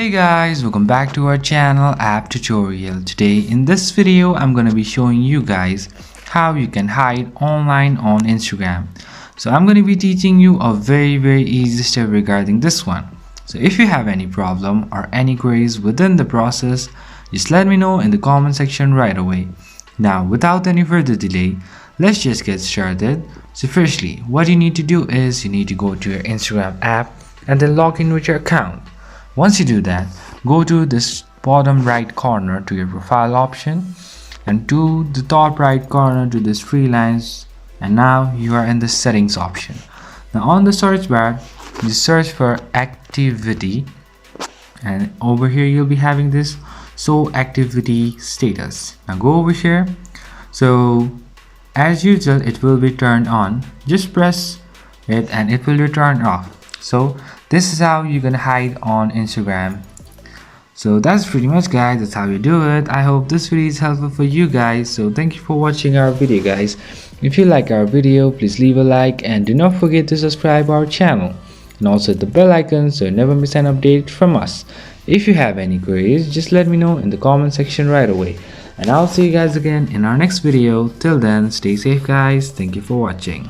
Hey guys, welcome back to our channel app tutorial. Today in this video I'm going to be showing you guys how you can hide online on Instagram. So I'm going to be teaching you a very easy step regarding this one. So if you have any problem or any queries within the process, just let me know in the comment section right away. Now without any further delay, let's just get started. So firstly, what you need to do is you need to go to your Instagram app and then log in with your account. Once you do that, go to this bottom right corner to your profile option and to the top right corner to this three lines, and now you are in the settings option. Now on the search bar, you search for activity, and over here you'll be having this show activity status. Now go over here. So as usual, it will be turned on. Just press it and it will be turned off. So this is how you're gonna hide on Instagram. So that's pretty much, guys. That's how you do it. I hope this video is helpful for you guys. So thank you for watching our video, guys. If you like our video, please leave a like and do not forget to subscribe our channel and also hit the bell icon so you never miss an update from us. If you have any queries, just let me know in the comment section right away, and I'll see you guys again in our next video. Till then, stay safe guys. Thank you for watching.